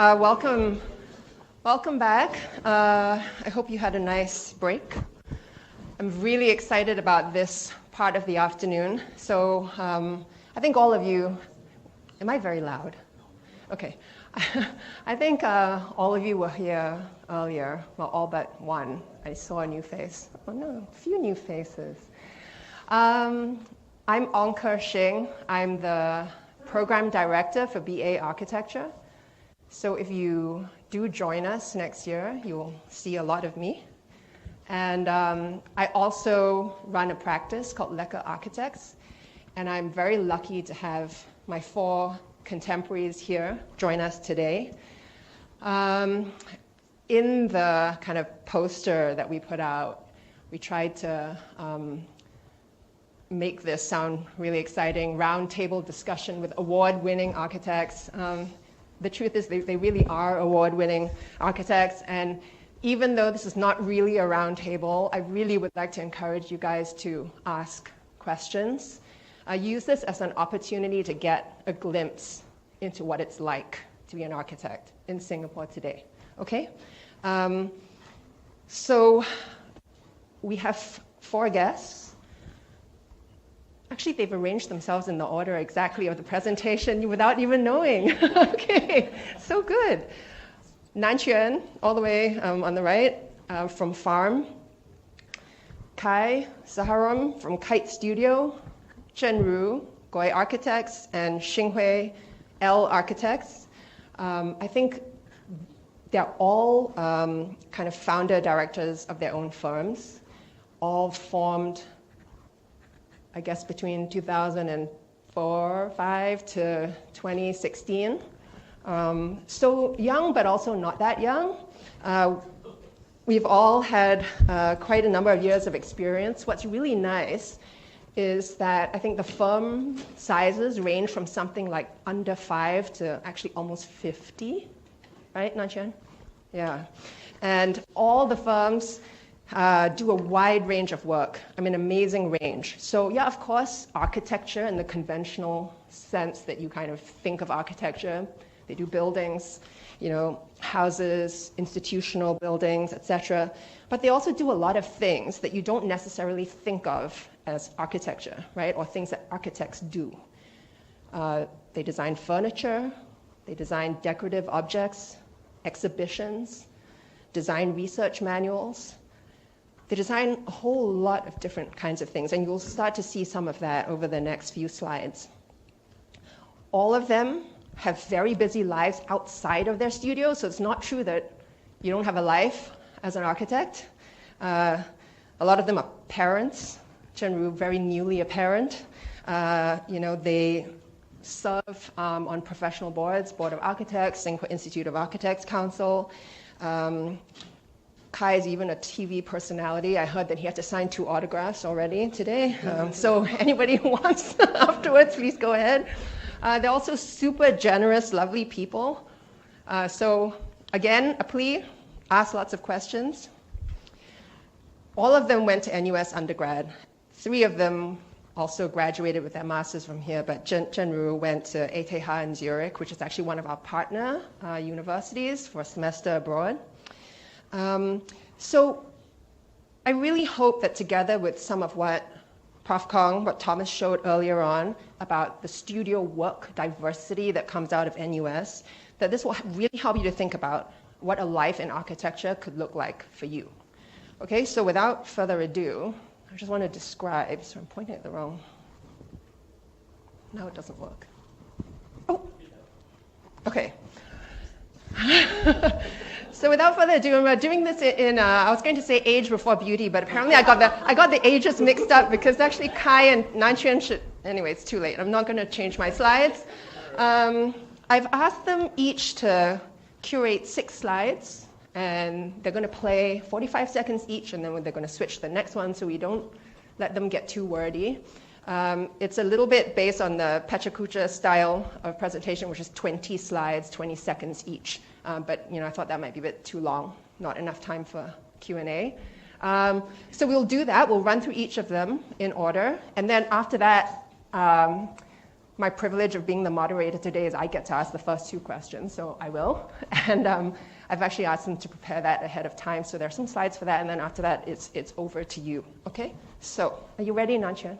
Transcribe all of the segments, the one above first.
Welcome back. I hope you had a nice break. I'm really excited about this part of the afternoon. So I think all of you, am I very loud? Okay. I think all of you were here earlier, well, all but one. I saw a new face. Oh no, a few new faces. I'm Ong Ker-Shing. I'm the program director for BA Architecture. So if you do join us next year, you'll see a lot of me. And I also run a practice called Lecker Architects. And I'm very lucky to have my 4 contemporaries here join us today. In the kind of poster that we put out, we tried to make this sound really exciting, roundtable discussion with award-winning architects. The truth is they really are award-winning architects, and even though this is not really a roundtable, I really would like to encourage you guys to ask questions. Use this as an opportunity to get a glimpse into what it's like to be an architect in Singapore today, okay? So we have 4 guests. Actually, they've arranged themselves in the order exactly of the presentation without even knowing. Okay, so good. Chyuan, all the way on the right, from Farm. Sharom from Kite Studio. Zhenru, Goi Architects, and Xinghui L Architects. I think they're all kind of founder directors of their own firms, all formed, I guess, between 2004-5 to 2016. So young, but also not that young. We've all had quite a number of years of experience. What's really nice is that I think the firm sizes range from something like under 5 to actually almost 50, right, Chyuan? Yeah. And all the firms do a wide range of work, amazing range. So yeah, of course, architecture in the conventional sense that you kind of think of architecture. They do buildings, houses, institutional buildings, etc. But they also do a lot of things that you don't necessarily think of as architecture, right? Or things that architects do. They design furniture, they design decorative objects, exhibitions, design research manuals. They design a whole lot of different kinds of things, and you'll start to see some of that over the next few slides. All of them have very busy lives outside of their studio, so it's not true that you don't have a life as an architect. A lot of them are parents. Zhenru, very newly a parent. They serve on professional boards, Board of Architects, Singapore Institute of Architects Council. Kai is even a TV personality. I heard that he had to sign 2 autographs already today. So anybody who wants afterwards, please go ahead. They're also super generous, lovely people. So again, a plea, ask lots of questions. All of them went to NUS undergrad. 3 of them also graduated with their masters from here, but Zhenru went to Tiah in Zurich, which is actually one of our partner universities, for a semester abroad. So I really hope that together with some of what Prof Kong, what Thomas showed earlier on about the studio work diversity that comes out of NUS, that this will really help you to think about what a life in architecture could look like for you. Okay, so without further ado, I just want to describe, so I'm pointing at the wrong, now it doesn't work. Oh, okay. So without further ado, I'm doing this in I was going to say age before beauty, but apparently I got the ages mixed up because actually Kai and Chyuan should, anyway, it's too late. I'm not going to change my slides. I've asked them each to curate 6 slides, and they're going to play 45 seconds each, and then they're going to switch to the next one so we don't let them get too wordy. It's a little bit based on the Pachacucha style of presentation, which is 20 slides, 20 seconds each. But I thought that might be a bit too long, not enough time for Q&A. So we'll do that. We'll run through each of them in order. And then after that, my privilege of being the moderator today is I get to ask the first 2 questions, so I will. And I've actually asked them to prepare that ahead of time, so there are some slides for that, and then after that, it's over to you, okay? So, are you ready, Nan-Chuan?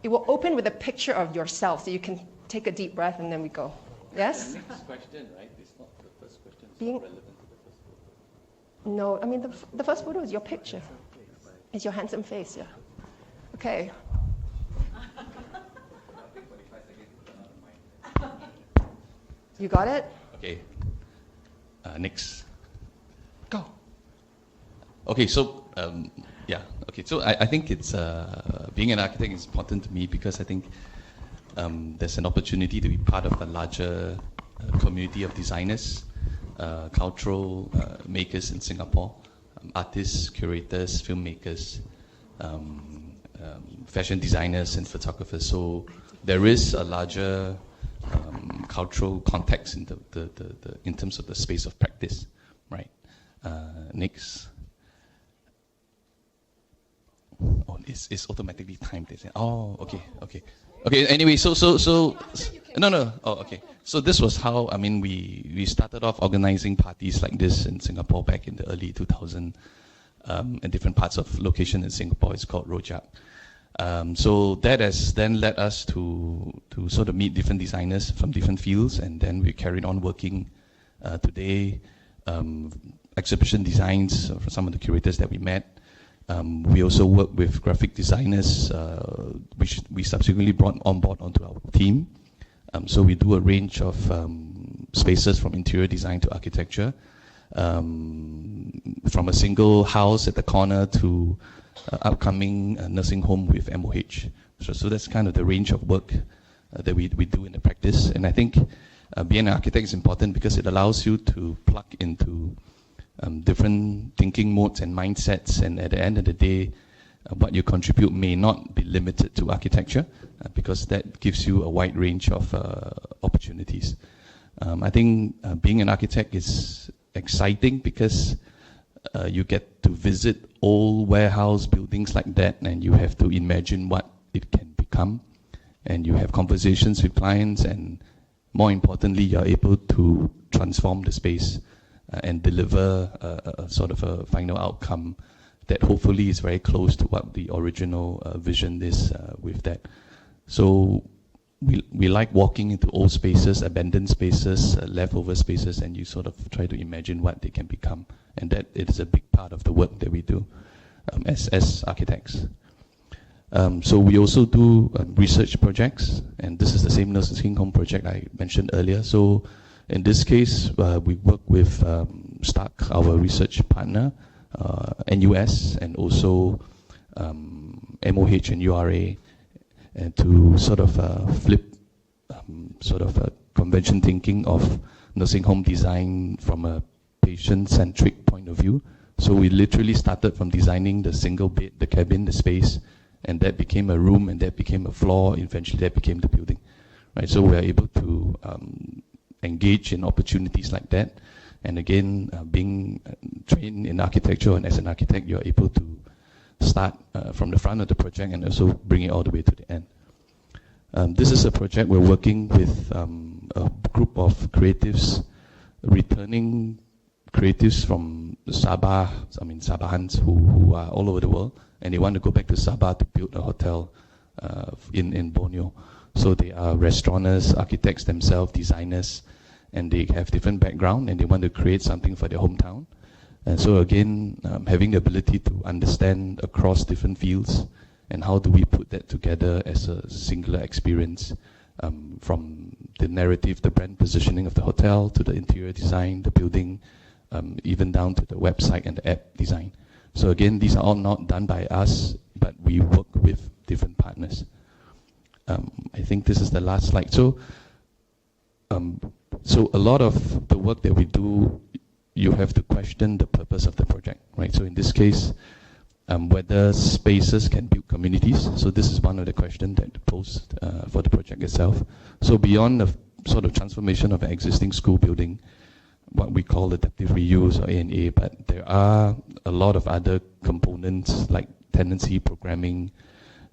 It will open with a picture of yourself, so you can take a deep breath, and then we go. Yes? The next question, right? It's not the first question. It's Being, not relevant to the first photo. No, I mean, the first photo is your picture. It's your handsome face, yeah. Okay. You got it? Okay. Next. Go. Okay, so yeah. Okay, so I think it's being an architect is important to me because I think there's an opportunity to be part of a larger community of designers, cultural makers in Singapore, artists, curators, filmmakers, fashion designers, and photographers. So there is a larger cultural context in in terms of the space of practice, right? Next. Oh, it's automatically timed. Oh, okay. Anyway, so no. Oh, okay. So this was how we started off organizing parties like this in Singapore back in the early 2000s, in different parts of location in Singapore. It's called Rojak. So that has then led us to sort of meet different designers from different fields, and then we carried on working. Today, exhibition designs for some of the curators that we met. We also work with graphic designers, which we subsequently brought on board onto our team. So we do a range of spaces from interior design to architecture, from a single house at the corner to upcoming nursing home with MOH. So that's kind of the range of work that we do in the practice. And I think being an architect is important because it allows you to plug into different thinking modes and mindsets, and at the end of the day, what you contribute may not be limited to architecture, because that gives you a wide range of opportunities. I think being an architect is exciting because you get to visit old warehouse buildings like that, and you have to imagine what it can become, and you have conversations with clients, and more importantly, you're able to transform the space and deliver a sort of a final outcome that hopefully is very close to what the original vision is with that. So we like walking into old spaces, abandoned spaces, leftover spaces, and you sort of try to imagine what they can become. And that is a big part of the work that we do as architects. So we also do research projects, and this is the same nursing home project I mentioned earlier. So in this case, we work with Stark, our research partner, NUS, and also MOH and URA, and to sort of flip convention thinking of nursing home design from a patient-centric point of view. So we literally started from designing the single bed, the cabin, the space, and that became a room, and that became a floor, eventually that became the building. Right? So we are able to engage in opportunities like that. And again, being trained in architecture, and as an architect, you're able to start from the front of the project and also bring it all the way to the end. This is a project we're working with a group of creatives, returning creatives from Sabah, Sabahans who are all over the world, and they want to go back to Sabah to build a hotel in Borneo. So they are restaurateurs, architects themselves, designers, and they have different background, and they want to create something for their hometown. And so again, having the ability to understand across different fields, and how do we put that together as a singular experience, from the narrative, the brand positioning of the hotel, to the interior design, the building, even down to the website and the app design. So again, these are all not done by us, but we work with different partners. I think this is the last slide. So a lot of the work that we do, you have to question the purpose of the project, right? So in this case, whether spaces can build communities. So this is one of the questions that posed for the project itself. So beyond the sort of transformation of an existing school building, what we call adaptive reuse or A&A, but there are a lot of other components like tenancy, programming,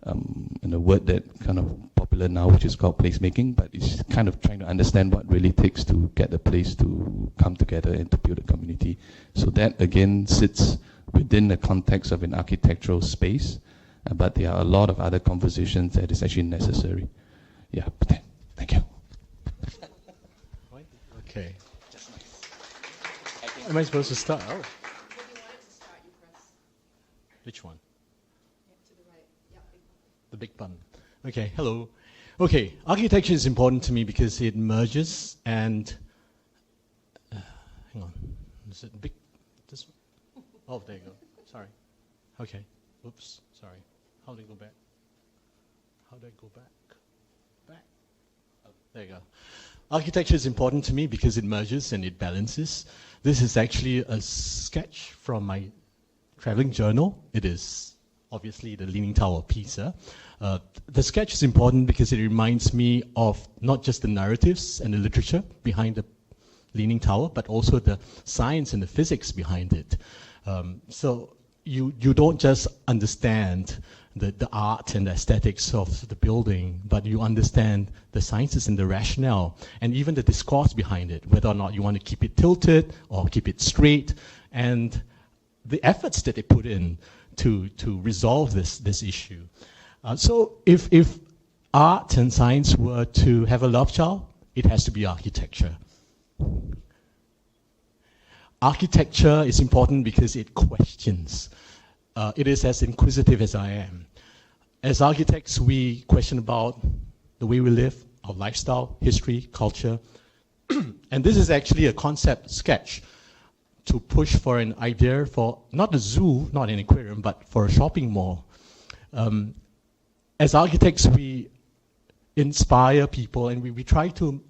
a word that kind of popular now, which is called placemaking, but it's kind of trying to understand what really takes to get the place to come together and to build a community. So that again sits within the context of an architectural space, but there are a lot of other conversations that is actually necessary. Yeah, but then, thank you. Okay. Am I supposed to start? Oh. Which one? To the right. Yeah, the big button. Okay, hello. Okay, architecture is important to me because it merges and... hang on. Is it big? This one? Oh, there you go. Sorry. Okay. Oops, sorry. How do I go back? How do I go back? Back. Oh, there you go. Architecture is important to me because it merges and it balances. This is actually a sketch from my traveling journal. It is obviously the Leaning Tower of Pisa. The sketch is important because it reminds me of not just the narratives and the literature behind the Leaning Tower, but also the science and the physics behind it. So you don't just understand the art and the aesthetics of the building, but you understand the sciences and the rationale, and even the discourse behind it, whether or not you want to keep it tilted or keep it straight, and the efforts that they put in to resolve this issue. So if art and science were to have a love child, it has to be architecture. Architecture is important because it questions. It is as inquisitive as I am. As architects, we question about the way we live, our lifestyle, history, culture. And this is actually a concept sketch to push for an idea for not a zoo, not an aquarium, but for a shopping mall. As architects, we inspire people and we try to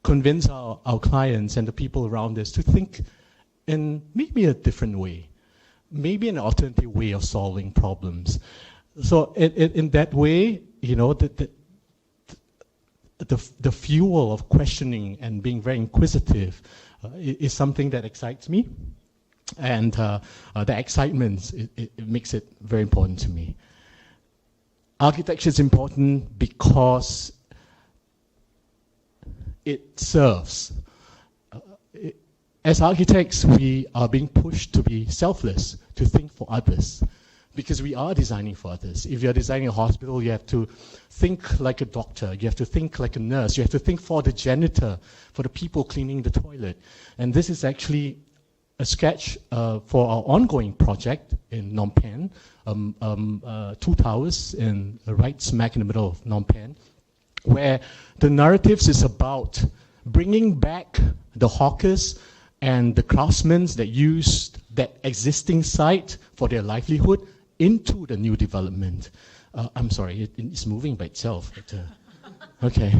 convince our clients and the people around us to think in maybe a different way, maybe an alternative way of solving problems. So in that way, you know, the fuel of questioning and being very inquisitive is something that excites me, and the excitement, it makes it very important to me. Architecture is important because it serves. As architects, we are being pushed to be selfless, to think for others, because we are designing for others. If you're designing a hospital, you have to think like a doctor, you have to think like a nurse, you have to think for the janitor, for the people cleaning the toilet. And this is actually a sketch for our ongoing project in Phnom Penh, 2 towers right smack in the middle of Phnom Penh, where the narratives is about bringing back the hawkers and the craftsmen that used that existing site for their livelihood into the new development. I'm sorry, it's moving by itself. But, okay.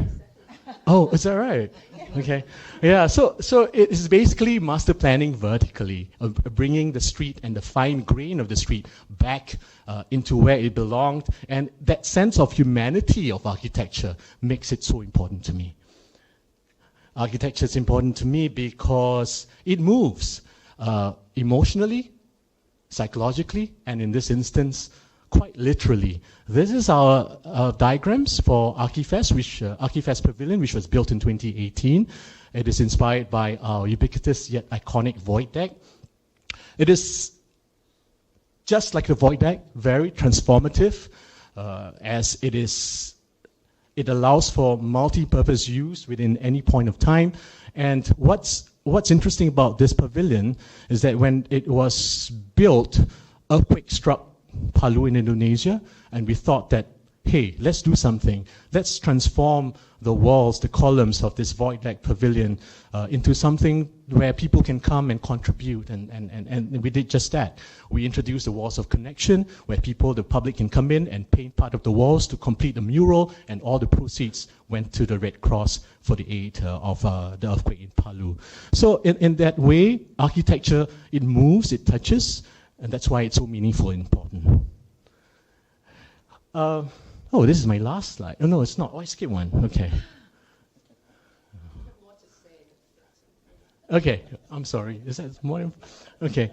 Oh, is that right? Okay. Yeah, so it is basically master planning vertically, bringing the street and the fine grain of the street back into where it belonged. And that sense of humanity of architecture makes it so important to me. Architecture is important to me because it moves emotionally, psychologically, and in this instance, quite literally. This is our diagrams for Archifest, Archifest Pavilion, which was built in 2018. It is inspired by our ubiquitous yet iconic void deck. It is just like the void deck, very transformative, as it allows for multi-purpose use within any point of time. And what's interesting about this pavilion is that when it was built, earthquake struck Palu in Indonesia, and we thought that, hey, let's do something. Let's transform the walls, the columns of this void deck pavilion into something where people can come and contribute, and we did just that. We introduced the walls of connection, where the public can come in and paint part of the walls to complete the mural, and all the proceeds went to the Red Cross for the aid of the earthquake in Palu. So in that way, architecture, it moves, it touches, and that's why it's so meaningful and important. Oh, this is my last slide. Oh, no, it's not. Oh, I skipped one. Okay. Okay, I'm sorry. Is that more? Okay.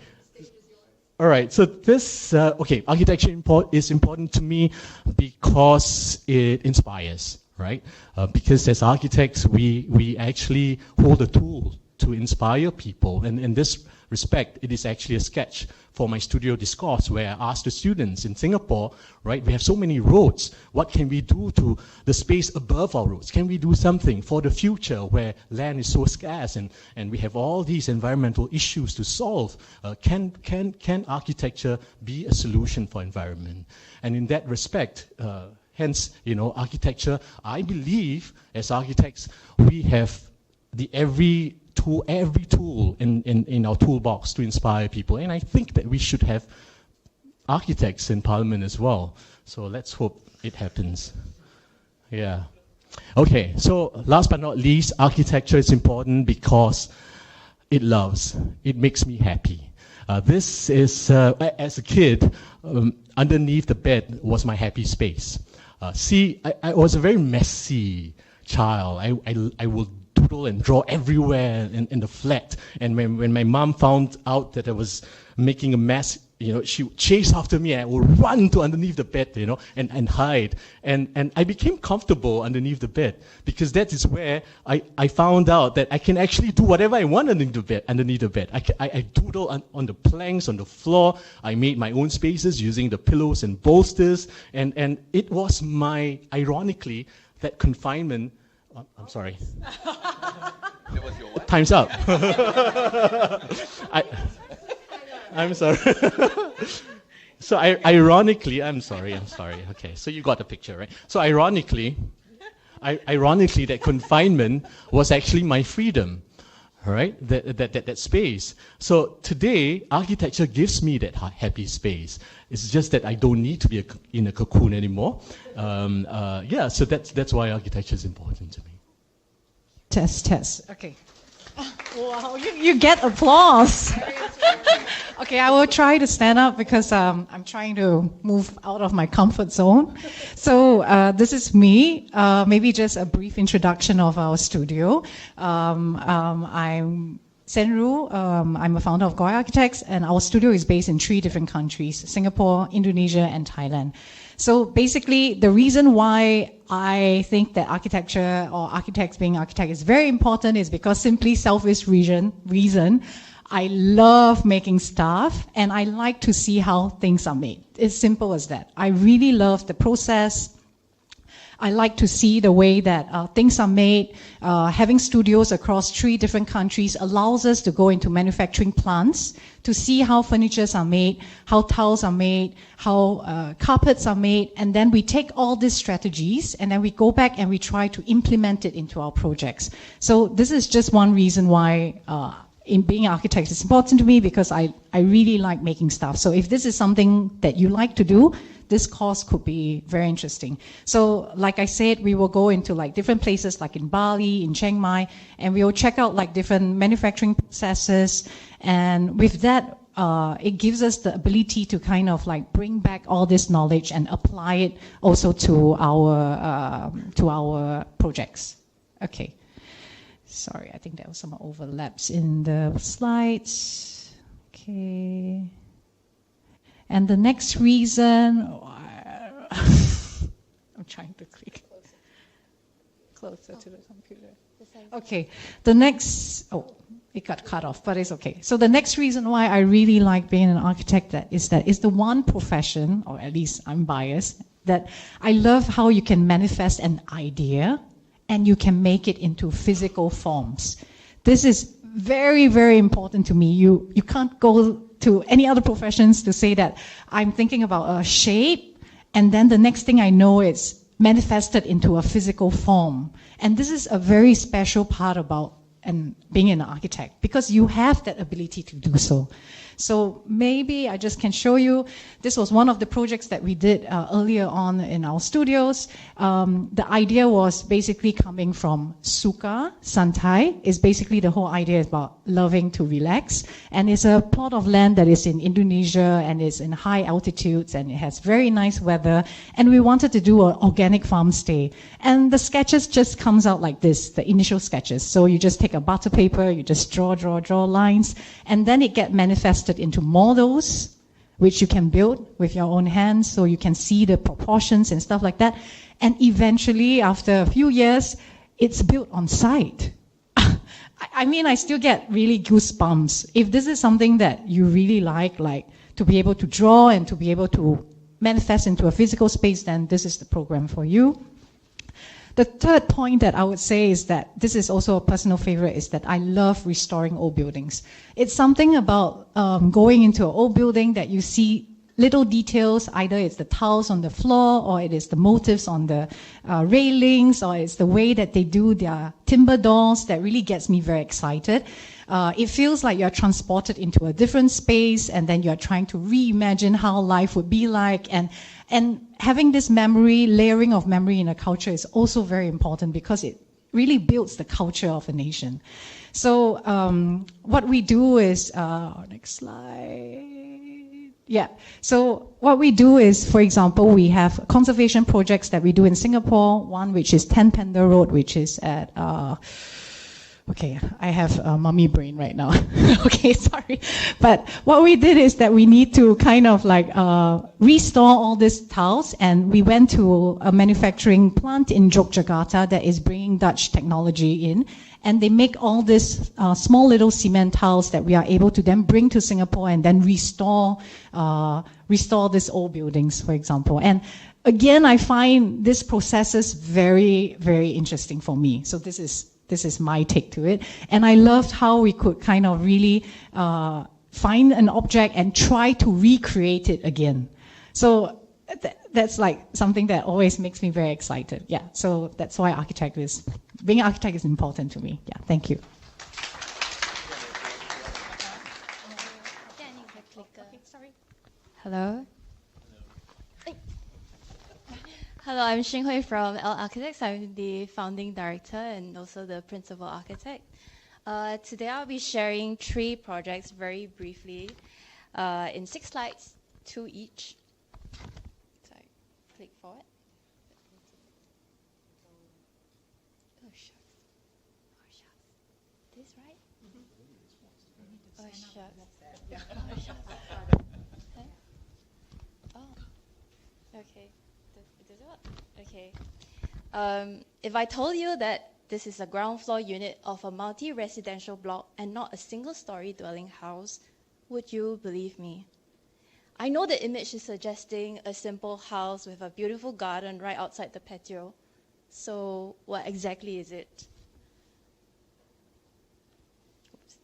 All right, so this, architecture is important to me because it inspires, right? Because as architects, we actually hold a tool to inspire people. And in this respect, it is actually a sketch for my studio discourse where I asked the students in Singapore, right, we have so many roads. What can we do to the space above our roads? Can we do something for the future where land is so scarce and we have all these environmental issues to solve? Can architecture be a solution for environment? And in that respect, hence, architecture, I believe as architects, we have every tool in our toolbox to inspire people. And I think that we should have architects in Parliament as well. So let's hope it happens. Yeah. Okay, so last but not least, architecture is important because it loves. It makes me happy. This is, as a kid, underneath the bed was my happy space. I was a very messy child. I would doodle and draw everywhere in the flat. And when my mom found out that I was making a mess, she would chase after me and I would run to underneath the bed, and hide. And I became comfortable underneath the bed because that is where I found out that I can actually do whatever I want underneath the bed. I doodle on the planks, on the floor. I made my own spaces using the pillows and bolsters. And it was ironically, that confinement. I'm sorry. That was your what? Time's up. I'm sorry. So ironically, I'm sorry. Okay, so you got the picture, right? So ironically, that confinement was actually my freedom, right? That space. So today, architecture gives me that happy space. It's just that I don't need to be in a cocoon anymore. So that's why architecture is important to me. Test. Okay. Wow, you get applause. Okay, I will try to stand up because I'm trying to move out of my comfort zone. So this is me. Maybe just a brief introduction of our studio. I'm Zhenru. I'm a founder of Goi Architects, and our studio is based in 3 different countries: Singapore, Indonesia, and Thailand. So basically, the reason why I think that architecture or architects being architect is very important is because simply selfish reason. I love making stuff and I like to see how things are made. It's simple as that. I really love the process. I like to see the way that things are made. Having studios across 3 different countries allows us to go into manufacturing plants to see how furnitures are made, how tiles are made, how carpets are made, and then we take all these strategies and then we go back and we try to implement it into our projects. So this is just one reason why in being an architect it's important to me, because I really like making stuff. So if this is something that you like to do, this course could be very interesting. So like I said, we will go into like different places like in Bali, in Chiang Mai, and we will check out like different manufacturing processes. And with that, it gives us the ability to kind of like bring back all this knowledge and apply it also to our projects. Okay. Sorry, I think there was some overlaps in the slides. Okay. And the next reason, I'm trying to click closer to the computer. Okay, the next, it got cut off, but it's okay. So the next reason why I really like being an architect is the one profession, or at least I'm biased, that I love how you can manifest an idea and you can make it into physical forms. This is very, very important to me. You can't go to any other professions to say that I'm thinking about a shape and then the next thing I know it's manifested into a physical form. And this is a very special part about being an architect, because you have that ability to do so. So maybe I just can show you, this was one of the projects that we did earlier on in our studios. The idea was basically coming from Suka, Santai, is basically the whole idea is about loving to relax. And it's a plot of land that is in Indonesia and is in high altitudes and it has very nice weather. And we wanted to do an organic farm stay. And the sketches just comes out like this, the initial sketches. So you just take a butter paper, you just draw lines, and then it get manifested into models, which you can build with your own hands, so you can see the proportions and stuff like that. And eventually, after a few years, it's built on site. I mean, I still get really goosebumps. If this is something that you really like to be able to draw and to be able to manifest into a physical space, then this is the program for you. The third point that I would say is that this is also a personal favorite, is that I love restoring old buildings. It's something about going into an old building that you see little details, either it's the tiles on the floor, or it is the motifs on the railings, or it's the way that they do their timber doors that really gets me very excited. It feels like you're transported into a different space, and then you're trying to reimagine how life would be like. And having this memory, layering of memory in a culture is also very important, because it really builds the culture of a nation. So what we do is, next slide. Yeah. So what we do is, for example, we have conservation projects that we do in Singapore. One which is 10 Pender Road, which is at okay, I have a mummy brain right now. Okay, sorry. But what we did is that we need to kind of restore all these tiles, and we went to a manufacturing plant in Yogyakarta that is bringing Dutch technology in, and they make all these small little cement tiles that we are able to then bring to Singapore and then restore these old buildings, for example. And again, I find this processes very, very interesting for me. So this is my take to it. And I loved how we could kind of really find an object and try to recreate it again. So that's like something that always makes me very excited. Yeah, so that's why being an architect is important to me. Yeah, thank you. Hello. Hello, I'm Xinghui from L Architects. I'm the founding director and also the principal architect. Today I'll be sharing 3 projects very briefly in 6 slides, 2 each. Sorry, click forward. Oh, shucks. Oh, shucks. This right? Oh, shucks. Oh, shucks. Oh, okay. Does it work? Okay. If I told you that this is a ground floor unit of a multi-residential block and not a single-story dwelling house, would you believe me? I know the image is suggesting a simple house with a beautiful garden right outside the patio. So what exactly is it? Oops.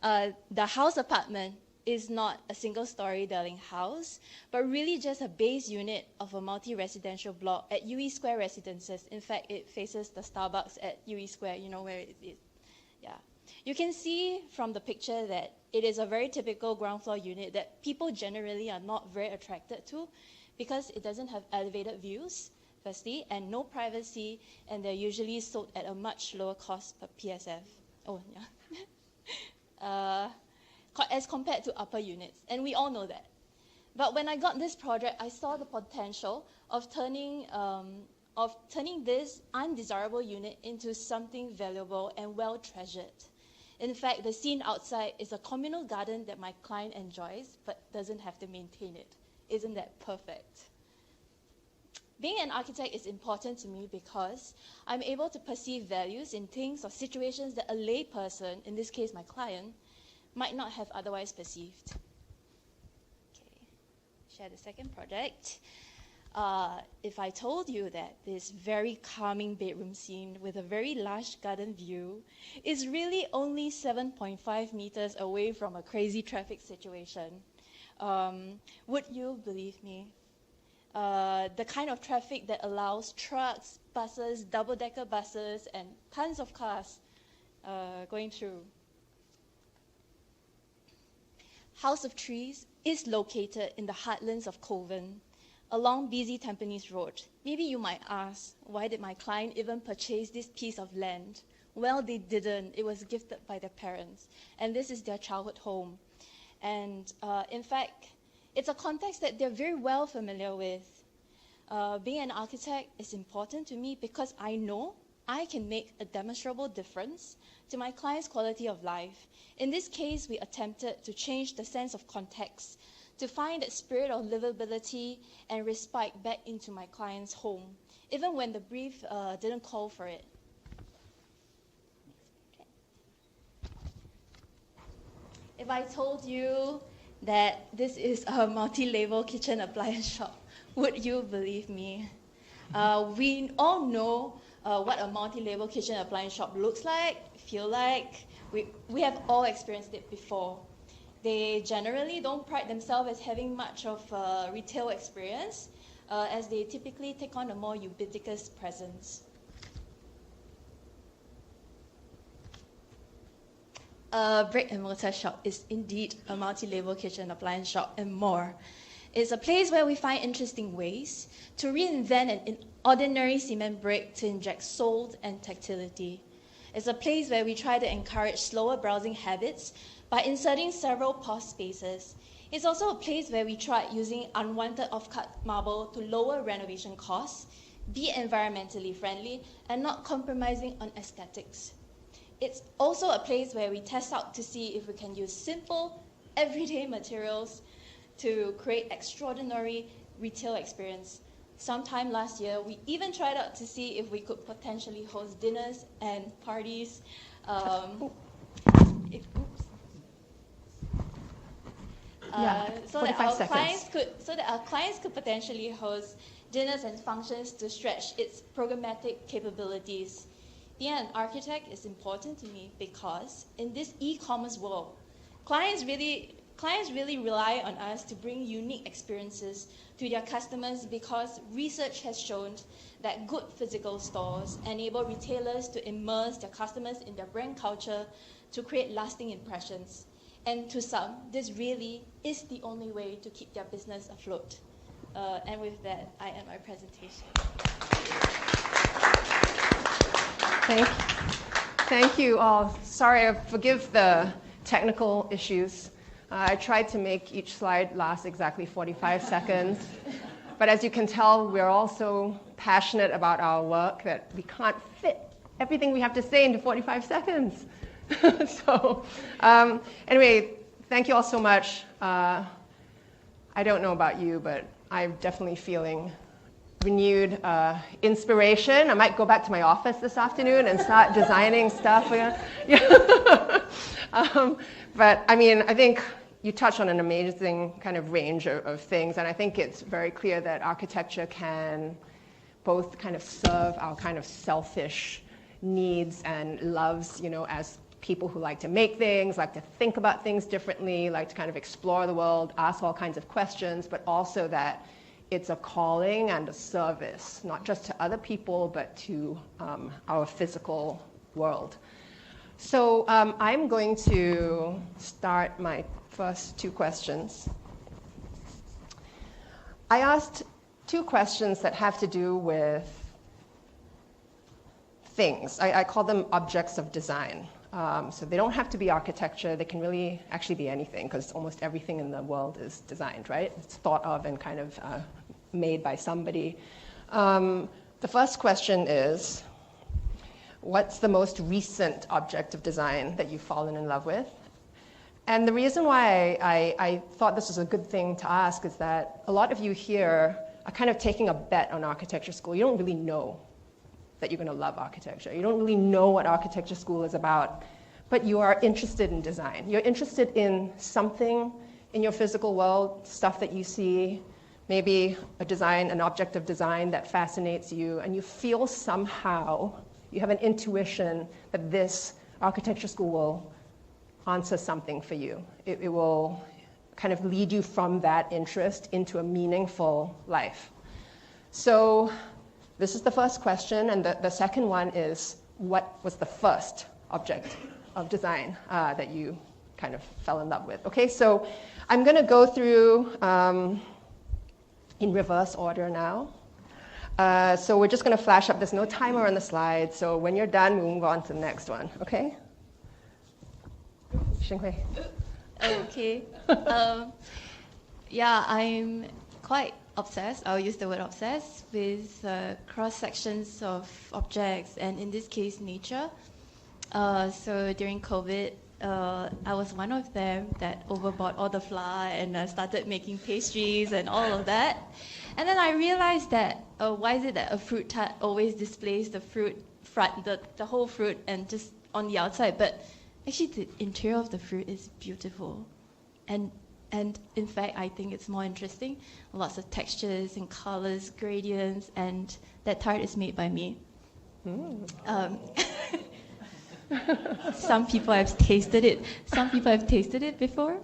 Shucks. The house apartment is not a single-story dwelling house, but really just a base unit of a multi-residential block at UE Square Residences. In fact, it faces the Starbucks at UE Square, you know where it is. Yeah. You can see from the picture that it is a very typical ground floor unit that people generally are not very attracted to because it doesn't have elevated views, firstly, and no privacy, and they're usually sold at a much lower cost per PSF. Oh, yeah. As compared to upper units, and we all know that. But when I got this project, I saw the potential of turning this undesirable unit into something valuable and well treasured. In fact, the scene outside is a communal garden that my client enjoys, but doesn't have to maintain it. Isn't that perfect? Being an architect is important to me because I'm able to perceive values in things or situations that a lay person, in this case my client, might not have otherwise perceived. Okay, share the second project. If I told you that this very calming bedroom scene with a very large garden view is really only 7.5 meters away from a crazy traffic situation, would you believe me? The kind of traffic that allows trucks, buses, double-decker buses, and tons of cars going through. House of Trees is located in the heartlands of Kovan, along busy Tampines Road. Maybe you might ask, why did my client even purchase this piece of land? Well, they didn't. It was gifted by their parents, and this is their childhood home. And in fact, it's a context that they're very well familiar with. Being an architect is important to me because I know I can make a demonstrable difference to my client's quality of life. In this case, we attempted to change the sense of context to find that spirit of livability and respite back into my client's home, even when the brief didn't call for it. Okay. If I told you that this is a multi-label kitchen appliance shop, would you believe me? We all know what a multi-label kitchen appliance shop looks like, feel like. We have all experienced it before. They generally don't pride themselves as having much of a retail experience, as they typically take on a more ubiquitous presence. A brick and mortar shop is indeed a multi-label kitchen appliance shop and more. It's a place where we find interesting ways to reinvent an ordinary cement brick to inject soul and tactility. It's a place where we try to encourage slower browsing habits by inserting several pause spaces. It's also a place where we tried using unwanted off-cut marble to lower renovation costs, be environmentally friendly, and not compromising on aesthetics. It's also a place where we test out to see if we can use simple, everyday materials to create extraordinary retail experience. Sometime last year, we even tried out to see if we could potentially host dinners and parties. So that our clients could potentially host dinners and functions to stretch its programmatic capabilities. Being an architect is important to me because in this e-commerce world, clients really rely on us to bring unique experiences to their customers because research has shown that good physical stores enable retailers to immerse their customers in their brand culture to create lasting impressions. And to some, this really is the only way to keep their business afloat. And with that, I end my presentation. Thank you all. Sorry, forgive the technical issues. I tried to make each slide last exactly 45 seconds. But as you can tell, we're all so passionate about our work that we can't fit everything we have to say into 45 seconds. So anyway, thank you all so much. I don't know about you, but I'm definitely feeling renewed inspiration. I might go back to my office this afternoon and start designing stuff. But I mean, I think you touched on an amazing kind of range of things, and I think it's very clear that architecture can both kind of serve our kind of selfish needs and loves, as people who like to make things, like to think about things differently, like to kind of explore the world, ask all kinds of questions, but also that it's a calling and a service, not just to other people, but to our physical world. So I'm going to start my first two questions. I asked two questions that have to do with things. I call them objects of design. So they don't have to be architecture. They can really actually be anything, because almost everything in the world is designed, right? It's thought of and kind of made by somebody. The first question is, what's the most recent object of design that you've fallen in love with? And the reason why I thought this was a good thing to ask is that a lot of you here are kind of taking a bet on architecture school. You don't really know that you're going to love architecture. You don't really know what architecture school is about, but you are interested in design. You're interested in something in your physical world, stuff that you see, maybe a design, an object of design that fascinates you, and you feel somehow, you have an intuition that this architecture school will answer something for you. It will kind of lead you from that interest into a meaningful life. So this is the first question, and the second one is, what was the first object of design that you kind of fell in love with? Okay, so I'm going to go through in reverse order now. So we're just going to flash up. There's no timer on the slide, so when you're done, we'll move on to the next one, okay? Xinghui. Okay. Yeah, I'm quite obsessed, I'll use the word obsessed, with cross-sections of objects, and in this case, nature. So during COVID, I was one of them that overbought all the flour and started making pastries and all of that. And then I realized that, why is it that a fruit tart always displays the fruit front, the whole fruit, and just on the outside, but actually the interior of the fruit is beautiful. And in fact, I think it's more interesting. Lots of textures and colors, gradients, and that tart is made by me. Some people have tasted it. Some people have tasted it before.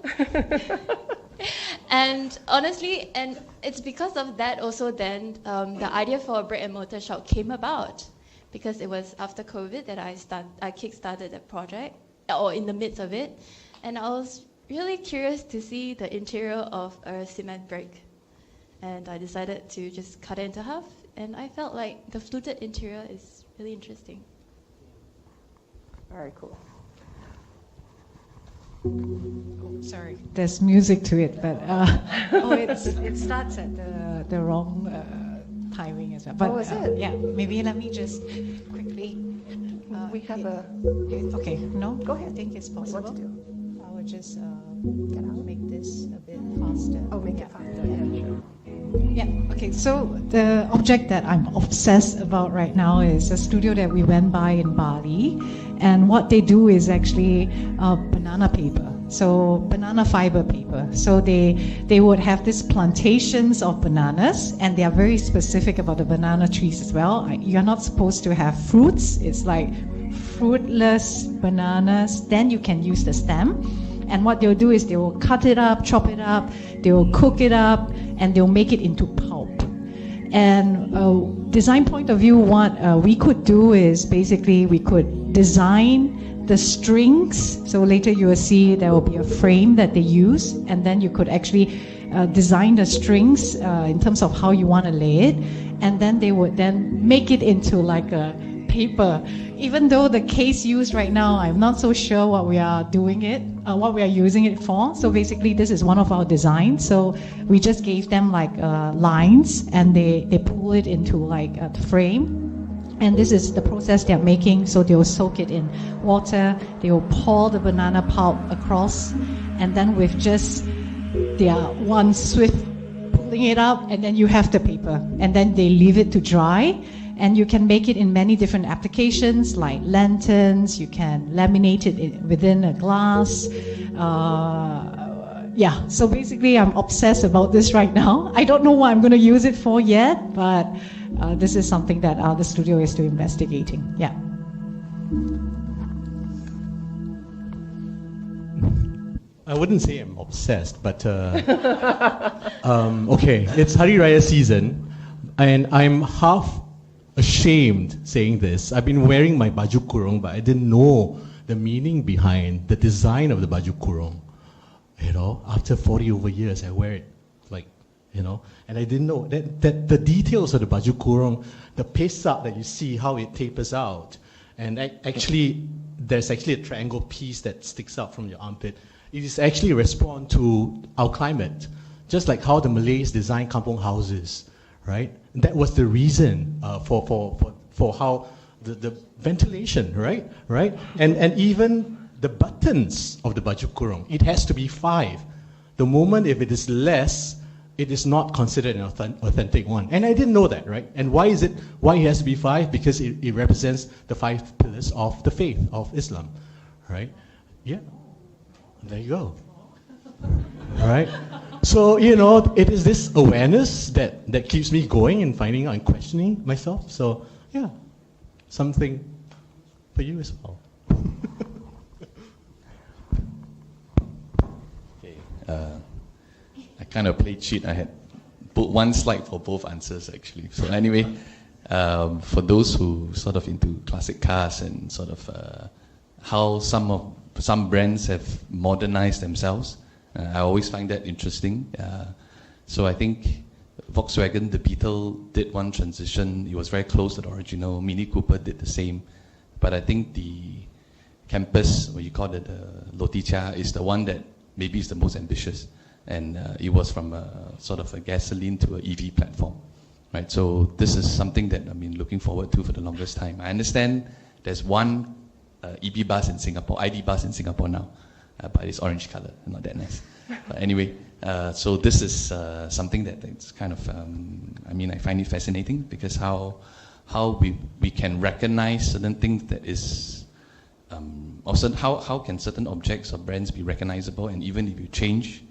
And honestly, and it's because of that also then the idea for a brick and mortar shop came about, because it was after COVID that I kick-started that project, or in the midst of it, and I was really curious to see the interior of a cement brick, and I decided to just cut it into half, and I felt like the fluted interior is really interesting. Very cool. Oh, sorry, there's music to it, but it starts at the wrong timing as well. But, is it? Yeah, maybe let me just quickly. We have a... Okay, no? Go ahead. I think it's possible. What to do? I would just Get out. make this a bit faster. Oh, make it faster. Yeah, sure. Yeah, okay, so the object that I'm obsessed about right now is a studio that we went by in Bali, and what they do is actually banana paper, so banana fiber paper. So they would have these plantations of bananas, and they are very specific about the banana trees as well. You're not supposed to have fruits, it's like fruitless bananas, then you can use the stem. And what they'll do is they will cut it up, chop it up, they will cook it up, and they'll make it into pulp. And design point of view, what we could do is basically we could design the strings. So later you will see there will be a frame that they use, and then you could actually design the strings in terms of how you want to lay it, and then they would then make it into like a paper. Even though the case used right now, I'm not so sure what we are what we are using it for. So basically, this is one of our designs. So we just gave them like lines, and they pull it into like a frame. And this is the process they're making. So they will soak it in water. They will pour the banana pulp across, and then with just their one swift pulling it up, and then you have the paper, and then they leave it to dry. And you can make it in many different applications, like lanterns. You can laminate it within a glass. Yeah, so basically I'm obsessed about this right now. I don't know what I'm going to use it for yet, but this is something that the studio is still investigating. Yeah. I wouldn't say I'm obsessed, but okay, it's Hari Raya season, and I'm half ashamed saying this. I've been wearing my baju kurung, but I didn't know the meaning behind the design of the baju kurung. You know, after 40 over years, I wear it, like, you know, and I didn't know that the details of the baju kurung, the pesak that you see, how it tapers out, and actually, there's actually a triangle piece that sticks out from your armpit. It is actually a response to our climate, just like how the Malays design kampong houses, right? That was the reason for how the ventilation, right? And even the buttons of the baju kurung, it has to be 5. The moment if it is less, it is not considered an authentic one. And I didn't know that, right? And why it has to be 5? Because it represents the 5 pillars of the faith of Islam, right? Yeah, there you go. All right. So, you know, it is this awareness that keeps me going and finding out and questioning myself. So, yeah, something for you as well. Okay. I kind of played cheat. I had put one slide for both answers, actually. So anyway, for those who sort of into classic cars and sort of how some brands have modernized themselves, I always find that interesting. So I think Volkswagen, the Beetle, did one transition. It was very close to the original. Mini Cooper did the same. But I think the Campus, what you call it, Loticha, is the one that maybe is the most ambitious. and it was from sort of a gasoline to an EV platform, right? So this is something that I've been looking forward to for the longest time. I understand there's one EV bus in Singapore, ID bus in Singapore now, but it's orange color, not that nice. But anyway, so this is something that it's kind of, I find it fascinating because how we can recognize certain things that is, how can certain objects or brands be recognizable, and even if you change,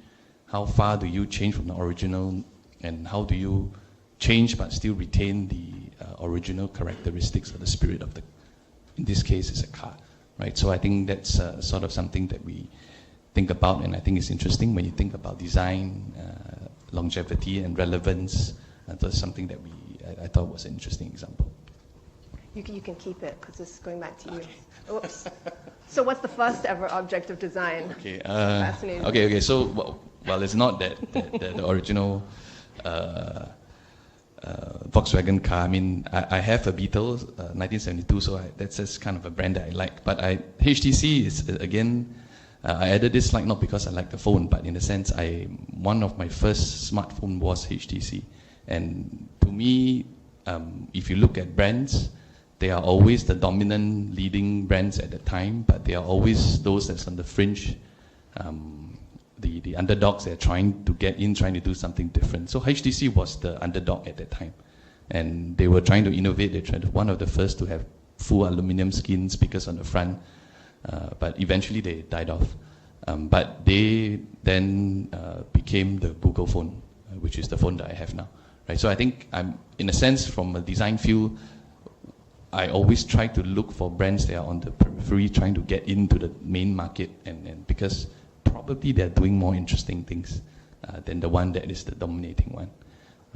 how far do you change from the original, and how do you change but still retain the original characteristics or the spirit of the, in this case, is a car, right? So I think that's sort of something that we think about, and I think it's interesting when you think about design, longevity and relevance. That's something that I thought was an interesting example. You can keep it because it's going back to you. Oops. So what's the first ever object of design? Okay. Fascinating. Okay. So well, it's not that the original Volkswagen car. I mean, I have a Beetle, 1972, so that's just kind of a brand that I like. But HTC is again. I added this slide not because I like the phone, but in a sense, one of my first smartphone was HTC, and to me, if you look at brands, they are always the dominant leading brands at the time, but they are always those that's on the fringe, the underdogs that are trying to get in, trying to do something different. So HTC was the underdog at that time, and they were trying to innovate. They tried one of the first to have full aluminum skin speakers on the front. But eventually they died off. But they then became the Google phone, which is the phone that I have now. Right? So I think I'm, in a sense, from a design field, I always try to look for brands that are on the periphery, trying to get into the main market, and because probably they're doing more interesting things than the one that is the dominating one.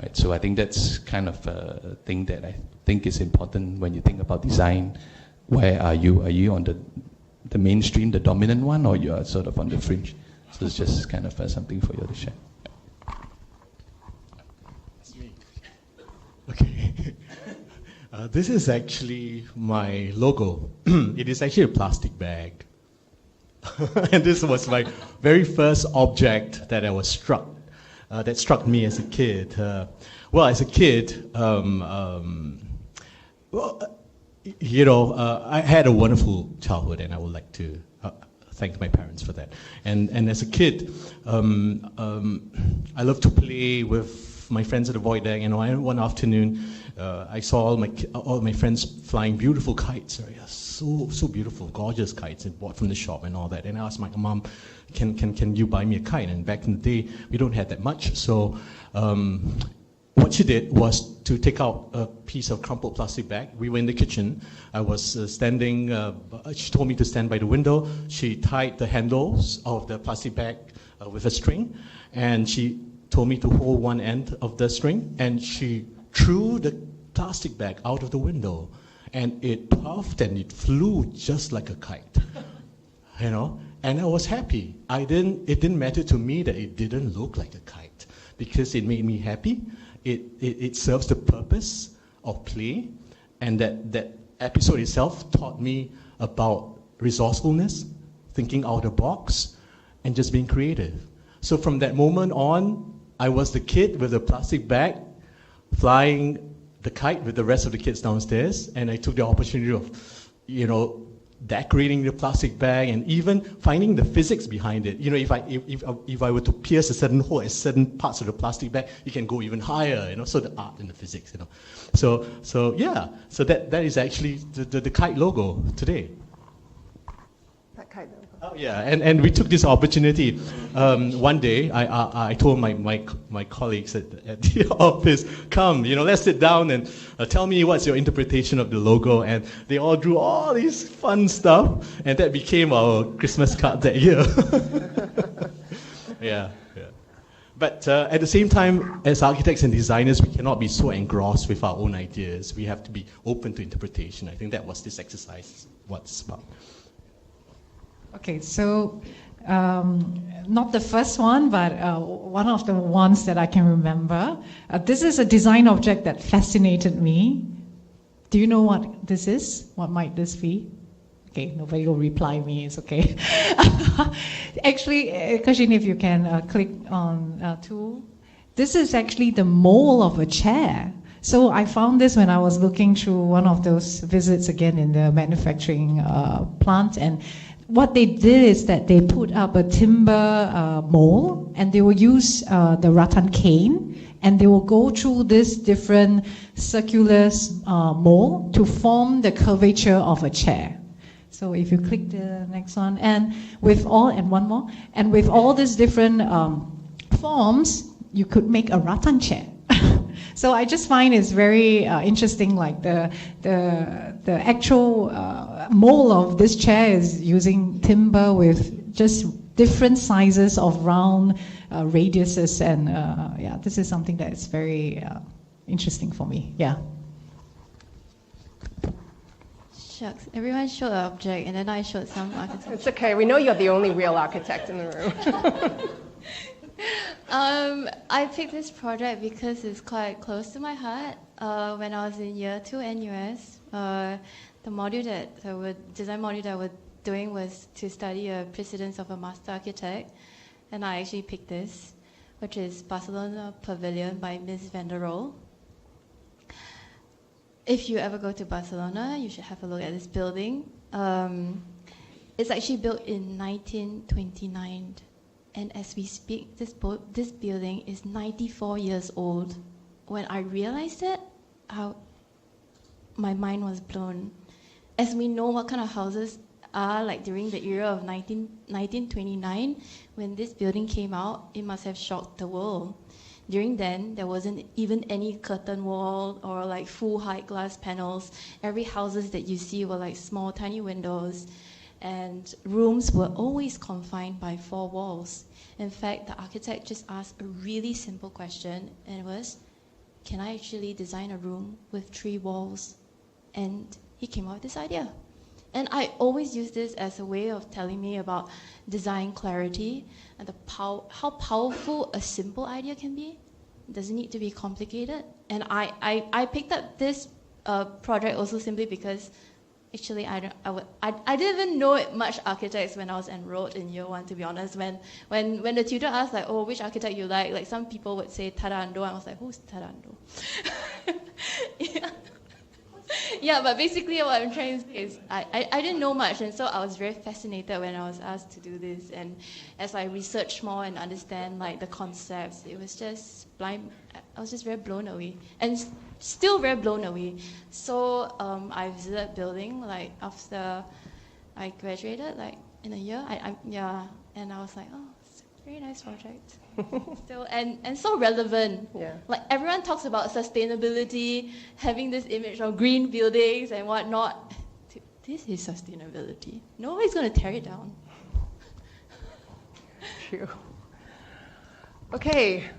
Right? So I think that's kind of a thing that I think is important when you think about design. Where are you? Are you on the mainstream, the dominant one, or you are sort of on the fringe? So it's just kind of something for you to share. Okay. This is actually my logo. It is actually a plastic bag. And this was my very first object that I was struck, that struck me as a kid. As a kid, I had a wonderful childhood, and I would like to thank my parents for that. And as a kid, I loved to play with my friends at the void deck. One afternoon, I saw all my friends flying beautiful kites. So beautiful, gorgeous kites, and bought from the shop and all that. And I asked my mom, "Can you buy me a kite?" And back in the day, we don't have that much, so. What she did was to take out a piece of crumpled plastic bag. We were in the kitchen. I was standing, she told me to stand by the window. She tied the handles of the plastic bag with a string, and she told me to hold one end of the string, and she threw the plastic bag out of the window, and it puffed and it flew just like a kite, and I was happy. It didn't matter to me that it didn't look like a kite, because it made me happy. It serves the purpose of play, and that episode itself taught me about resourcefulness, thinking out of the box, and just being creative. So from that moment on, I was the kid with the plastic bag, flying the kite with the rest of the kids downstairs, and I took the opportunity of, decorating the plastic bag and even finding the physics behind it. If I were to pierce a certain hole at certain parts of the plastic bag, you can go even higher. So the art and the physics. So that is actually the Kite logo today. That Kite logo. Oh, yeah, and we took this opportunity. One day, I told my colleagues at the office, come, let's sit down and tell me what's your interpretation of the logo. And they all drew all these fun stuff, and that became our Christmas card that year. Yeah. But at the same time, as architects and designers, we cannot be so engrossed with our own ideas. We have to be open to interpretation. I think that was this exercise what's about. Okay, so not the first one, but one of the ones that I can remember. This is a design object that fascinated me. Do you know what this is? What might this be? Okay, nobody will reply me, it's okay. Actually, Ker-Shing, if you can click on tool. This is actually the mold of a chair. So I found this when I was looking through one of those visits again in the manufacturing plant, and what they did is that they put up a timber mold, and they will use the rattan cane, and they will go through this different circular mold to form the curvature of a chair. So if you click the next one, and with all these different forms, you could make a rattan chair. So I just find it's very interesting, like the actual mold of this chair is using timber with just different sizes of round radiuses, and yeah, this is something that is very interesting for me. Yeah. Shucks, everyone showed an object, and then I showed some architecture. It's okay. We know you're the only real architect in the room. I picked this project because it's quite close to my heart. When I was in year 2 NUS, the design module that we're doing was to study a precedence of a master architect, and I actually picked this, which is Barcelona Pavilion by Ms. van der Rohe. If you ever go to Barcelona, you should have a look at this building. It's actually built in 1929. And as we speak, this building is 94 years old. When I realized it, my mind was blown. As we know what kind of houses are like during the era of 1929, when this building came out, it must have shocked the world. During then, there wasn't even any curtain wall or like full height glass panels. Every houses that you see were like small, tiny windows, and rooms were always confined by 4 walls. In fact, the architect just asked a really simple question, and it was, can I actually design a room with 3 walls? And he came up with this idea. And I always use this as a way of telling me about design clarity and how powerful a simple idea can be. It doesn't need to be complicated. And I picked up this project also simply because actually, I didn't even know much architects when I was enrolled in year 1, to be honest. When the tutor asked, like, oh, which architect you like some people would say Tarando, and I was like, who's Tarando? Yeah. Yeah, but basically what I'm trying to say is I didn't know much, and so I was very fascinated when I was asked to do this. And as I researched more and understand like the concepts, it was just I was just very blown away, and still very blown away. So I visited building like after I graduated, like in a year. And I was like, oh, it's a very nice project. Still and so relevant. Yeah. Like everyone talks about sustainability, having this image of green buildings and whatnot. This is sustainability. Nobody's going to tear it down. True. Okay,